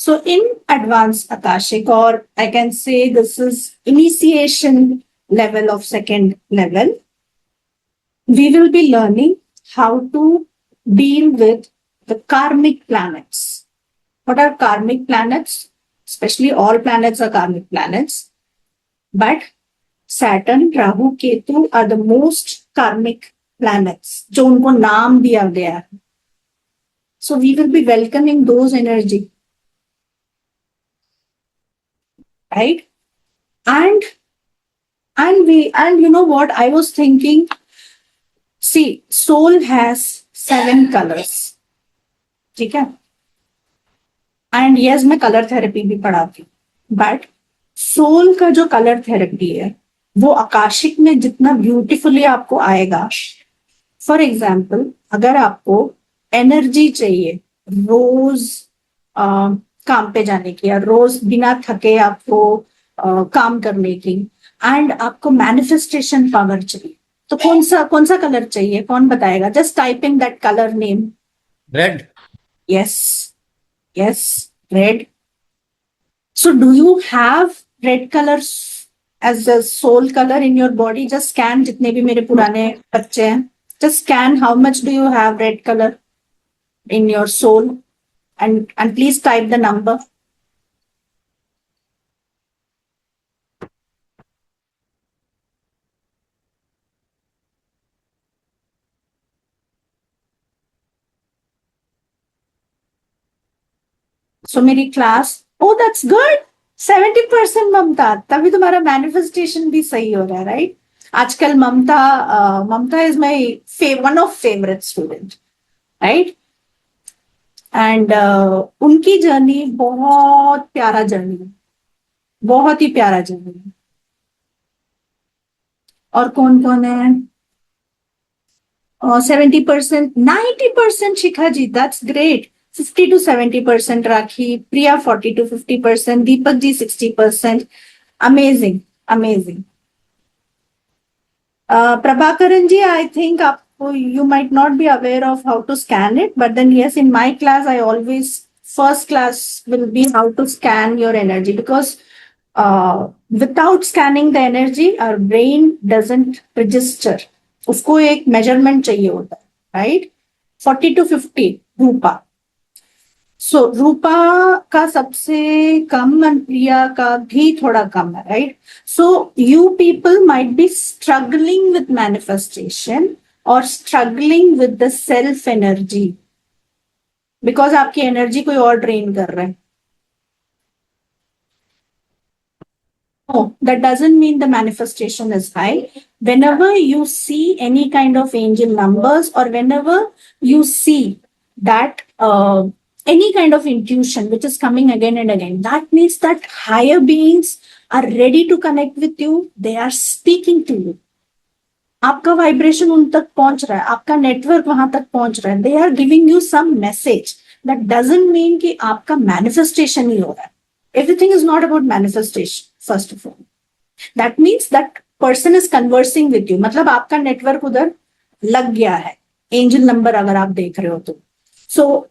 So in advanced Akashic, or I can say this is initiation level of second level, we will be learning how to deal with the karmic planets. What are karmic planets? Especially all planets are karmic planets. But Saturn, Rahu, Ketu are the most karmic planets, जो उनको नाम दिया गया है. So we will be welcoming those energy. Right? And you know what I was thinking? See, soul has 7 colors. ठीक है? And yes, मैं colour therapy भी पढ़ाती हूँ. बट सोल का जो कलर थेरेपी है वो आकाशिक में जितना ब्यूटीफुली आपको आएगा. फॉर एग्जाम्पल, अगर आपको एनर्जी चाहिए रोज काम पे जाने की, या रोज बिना थके आपको काम करने की, एंड आपको मैनिफेस्टेशन पावर चाहिए, तो कौन सा कलर चाहिए? कौन बताएगा? Just typing that colour name. Red. Yes, red. So do you have red color as a soul color in your body? Just scan जितने भी मेरे पुराने बच्चे हैं. Just scan how much do you have red color in your soul, and please type the number. So मेरी class, oh that's good, 70% ममता. तभी तुम्हारा manifestation भी सही हो रहा है, राइट? आजकल Mamta is my one of favourite student, right? And उनकी जर्नी बहुत प्यारा जर्नी है, बहुत ही प्यारा जर्नी है. और कौन कौन है? 70%, 90% Shikha ji, that's great. 50 to 70% Rakhi, Priya 40 to 50%, Deepak ji 60%. Amazing, amazing. Prabhakaran ji, I think you might not be aware of how to scan it, but then yes, in my class, I always, first class will be how to scan your energy, because without scanning the energy, our brain doesn't register. उसको एक measurement चाहिए होता है, right? 40 to 50, Rupa. So रूपा का सबसे कम और प्रिया का भी थोड़ा कम है, right? So you people might be struggling with manifestation or struggling with the self energy because आपकी एनर्जी कोई और ड्रेन कर रहा है. No, that doesn't mean the manifestation is high. Whenever you see any kind of angel numbers, or whenever you see that any kind of intuition which is coming again and again, that means that higher beings are ready to connect with you. They are speaking to you. आपका vibration उन तक पहुंच रहा है, आपका network वहां तक पहुंच रहा है. They are giving you some message. That doesn't mean कि आपका मैनिफेस्टेशन ही हो रहा है. Everything is not about manifestation. First of all, that means that person is conversing with you, मतलब आपका नेटवर्क उधर लग गया है. एंजल नंबर अगर आप देख रहे हो तो. सो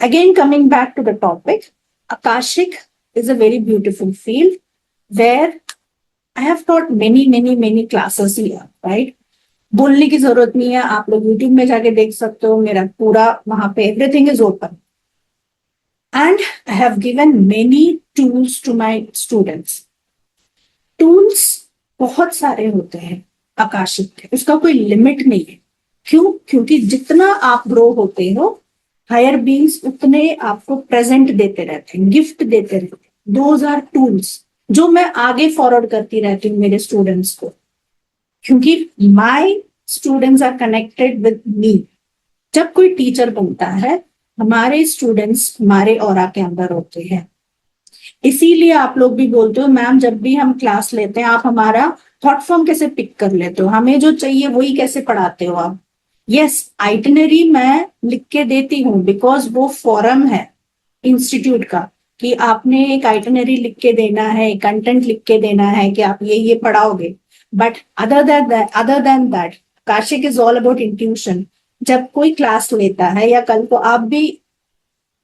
again, coming back to the topic, Akashic is a very beautiful field where I have taught many classes here, right? बोलने की जरूरत नहीं है, आप लोग YouTube में जाके देख सकते हो. मेरा पूरा वहां पे everything is open, and I have given many tools to my students. Tools बहुत सारे होते हैं आकाशिक के, उसका कोई लिमिट नहीं है. क्यों? क्योंकि जितना आप ग्रो होते हो, हायर बींग्स उतने आपको प्रेजेंट देते रहते हैं, गिफ्ट देते रहते हैं. दोज आर टूल्स जो मैं आगे फॉरवर्ड करती रहती हूँ मेरे स्टूडेंट्स को, क्योंकि my students are connected with me. जब कोई टीचर बनता है, हमारे स्टूडेंट्स हमारे ऑरा के अंदर होते हैं. इसीलिए आप लोग भी बोलते हो, मैम जब भी हम क्लास लेते हैं आप हमारा थॉट फॉर्म कैसे पिक कर लेते हो, हमें जो चाहिए वही कैसे पढ़ाते हो आप. यस, आइटनरी मैं लिख के देती हूँ, बिकॉज वो फॉरम है इंस्टीट्यूट का कि आपने एक आइटनरी लिख के देना है, कंटेंट लिख के देना है कि आप ये पढ़ाओगे. But other than that, Akashic is all about intuition. जब कोई क्लास लेता है, या कल को आप भी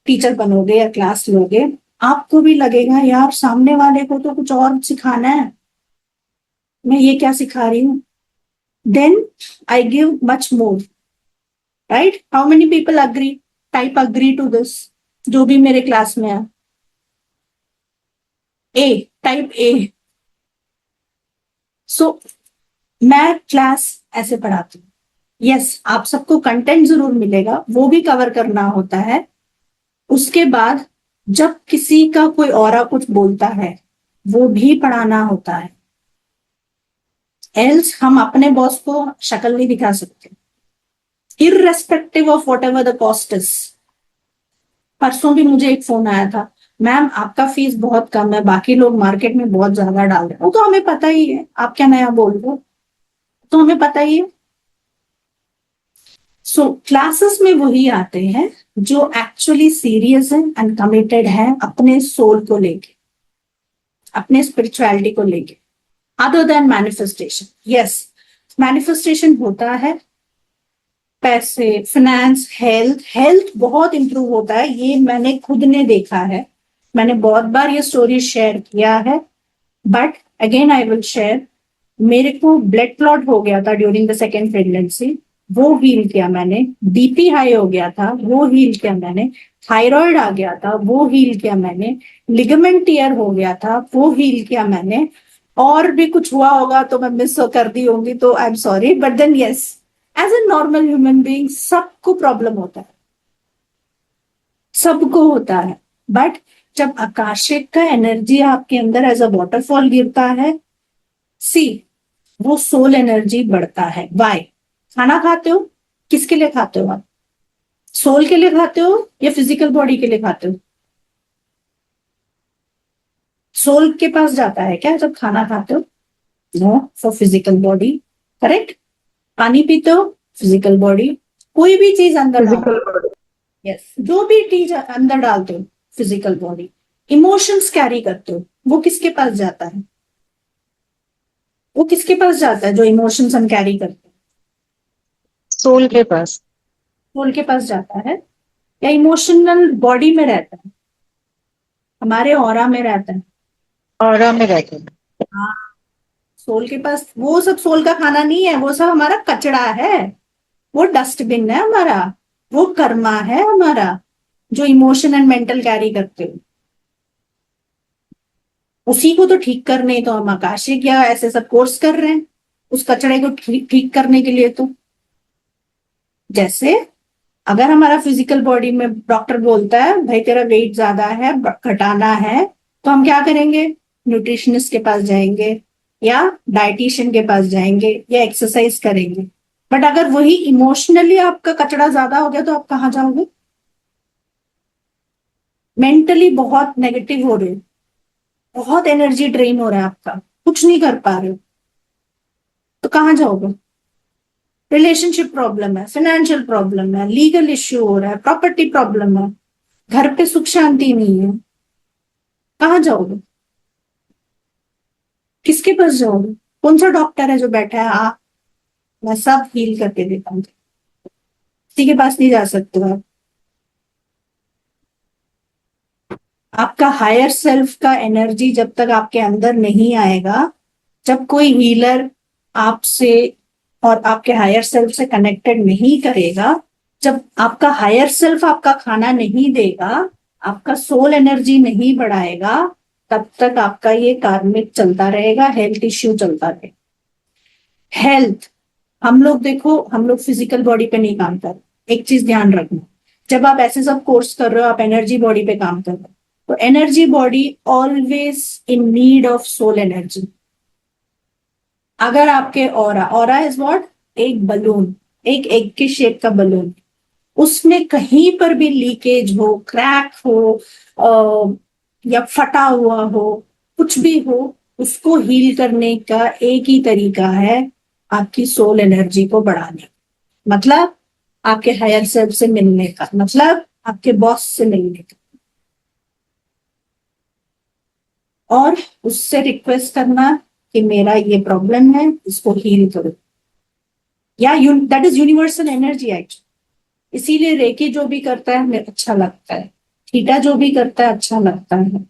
टीचर बनोगे या क्लास लोगे, आपको भी लगेगा यार सामने वाले को तो कुछ और सिखाना है, मैं ये क्या सिखा रही हूँ, then I give much more, right? How many people agree, type agree to this, जो भी मेरे क्लास में है? ए, टाइप ए। सो मैं क्लास ऐसे पढ़ाती हूँ। यस, आप सबको कंटेंट जरूर मिलेगा, वो भी कवर करना होता है। उसके बाद जब किसी का कोई और कुछ बोलता है, वो भी पढ़ाना होता है। एल्स हम अपने बॉस को शक्ल नहीं दिखा सकते, irrespective of what ever the cost is. परसों भी मुझे एक फोन आया था, मैम आपका फीस बहुत कम है, बाकी लोग मार्केट में बहुत ज्यादा डाल रहे हैं। वो तो हमें पता ही है, आप क्या नया बोल रहे हो, तो हमें पता ही है। सो क्लासेस में वही आते हैं जो एक्चुअली सीरियस है एंड कमिटेड है अपने सोल को लेके, अपने स्पिरिचुअलिटी को लेके, other than manifestation. Yes, manifestation होता है, पैसे, फाइनेंस, हेल्थ, हेल्थ बहुत इंप्रूव होता है, ये मैंने खुद ने देखा है, मैंने बहुत बार ये स्टोरी शेयर किया है, but again I will share. मेरे को ब्लड क्लॉट हो गया था ड्यूरिंग द सेकेंड प्रेगनेंसी, वो हील किया मैंने। बीपी हाई हो गया था, वो हील किया मैंने। थायराइड आ गया था, वो हील किया मैंने। लिगामेंट टीयर हो गया था, वो हील किया मैंने। और भी कुछ हुआ होगा तो मैं मिस कर दी होंगी, तो I am sorry, but then yes, as a normal human being सबको प्रॉब्लम होता है, सबको होता है। बट जब आकाशिक का एनर्जी आपके अंदर एज अ वाटरफॉल गिरता है, सी, वो सोल एनर्जी बढ़ता है। वाई? खाना खाते हो, किसके लिए खाते हो आप? सोल के लिए खाते हो या फिजिकल बॉडी के लिए खाते हो? सोल के पास जाता है क्या जब खाना खाते हो? No, for physical body. Correct? पानी पीते हो, फिजिकल बॉडी। कोई भी चीज अंदर डालो, फिजिकल बॉडी। यस, जो भी चीज अंदर डालते हो, फिजिकल बॉडी। इमोशंस कैरी करते हो, वो किसके पास जाता है? वो किसके पास जाता है जो इमोशंस हम कैरी करते हैं? सोल के पास। सोल के पास जाता है या इमोशनल बॉडी में रहता है? हमारे ऑरा में रहता है। ऑरा में रहते हैं। हाँ, सोल के पास वो सब सोल का खाना नहीं है, वो सब हमारा कचड़ा है, वो डस्टबिन है हमारा, वो कर्मा है हमारा, जो इमोशन एंड मेंटल कैरी करते हो। उसी को तो ठीक करने तो हम आकाशिक या ऐसे सब कोर्स कर रहे हैं, उस कचड़े को ठीक ठीक करने के लिए। तो जैसे अगर हमारा फिजिकल बॉडी में डॉक्टर बोलता है भाई तेरा वेट ज्यादा है, घटाना है, तो हम क्या करेंगे? न्यूट्रिशनिस्ट के पास जाएंगे या डाइटिशियन के पास जाएंगे या एक्सरसाइज करेंगे। बट अगर वही इमोशनली आपका कचरा ज्यादा हो गया तो आप कहाँ जाओगे? मेंटली बहुत नेगेटिव हो रहे हो, बहुत एनर्जी ड्रेन हो रहा है आपका, कुछ नहीं कर पा रहे हो, तो कहाँ जाओगे? रिलेशनशिप प्रॉब्लम है, फाइनेंशियल प्रॉब्लम है, लीगल इश्यू हो रहा है, प्रॉपर्टी प्रॉब्लम है, घर पे सुख शांति नहीं है, कहाँ जाओगे? किसके पास जाओगे? कौन सा डॉक्टर है जो बैठा है आ मैं सब हील करके देता हूँ? किसी के पास नहीं जा सकते हो आप। आपका हायर सेल्फ का एनर्जी जब तक आपके अंदर नहीं आएगा, जब कोई हीलर आपसे और आपके हायर सेल्फ से कनेक्टेड नहीं करेगा, जब आपका हायर सेल्फ आपका खाना नहीं देगा, आपका सोल एनर्जी नहीं बढ़ाएगा, तब तक आपका ये कार्मिक चलता रहेगा, हेल्थ इश्यू चलता रहेगा। हेल्थ, हम लोग देखो, हम लोग फिजिकल बॉडी पे नहीं काम कर रहे। एक चीज ध्यान रखना, जब आप ऐसे सब कोर्स कर रहे हो, आप एनर्जी बॉडी पे काम कर रहे हो, तो energy body always in need of soul energy. अगर आपके ऑरा, ऑरा इज व्हाट, एक बलून, एक एग के शेप का बलून, उसमें कहीं पर भी लीकेज हो, क्रैक हो, या फटा हुआ हो, कुछ भी हो, उसको हील करने का एक ही तरीका है, आपकी सोल एनर्जी को बढ़ाने का। मतलब आपके हायर सेल्फ से मिलने का, मतलब आपके बॉस से मिलने का, और उससे रिक्वेस्ट करना कि मेरा ये प्रॉब्लम है, इसको हील करो। या that is universal energy actually. इसीलिए रेकी जो भी करता है हमें अच्छा लगता है, थीटा जो भी करता है अच्छा लगता है.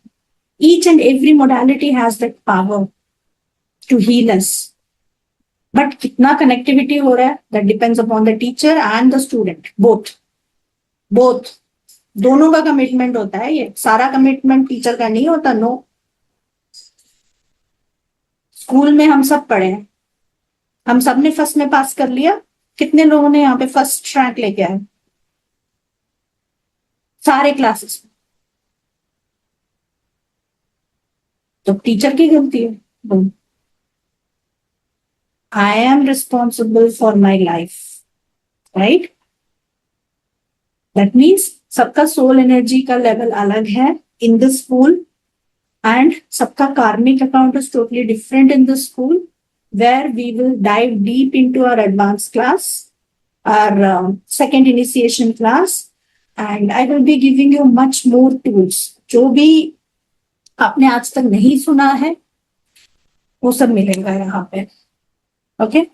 Each and every modality has that power to heal us. But कितना कनेक्टिविटी हो रहा है that depends upon the teacher and the student, both. Both दोनों का कमिटमेंट होता है. ये सारा कमिटमेंट टीचर का नहीं होता. नो. स्कूल में हम सब पढ़े हैं, हम सब ने फर्स्ट में पास कर लिया. कितने लोगों ने यहाँ पे फर्स्ट रैंक लेके आए सारे क्लासेस में? तो टीचर की गलती है. I am responsible for my life, right? That means सबका सोल एनर्जी का लेवल अलग है इन द स्कूल, and सबका karmic account is totally different in the school, where we will dive deep into our advanced class, our second initiation class, and I will be giving you much more tools. जो भी आपने आज तक नहीं सुना है वो सब मिलेगा यहाँ पे. ओके.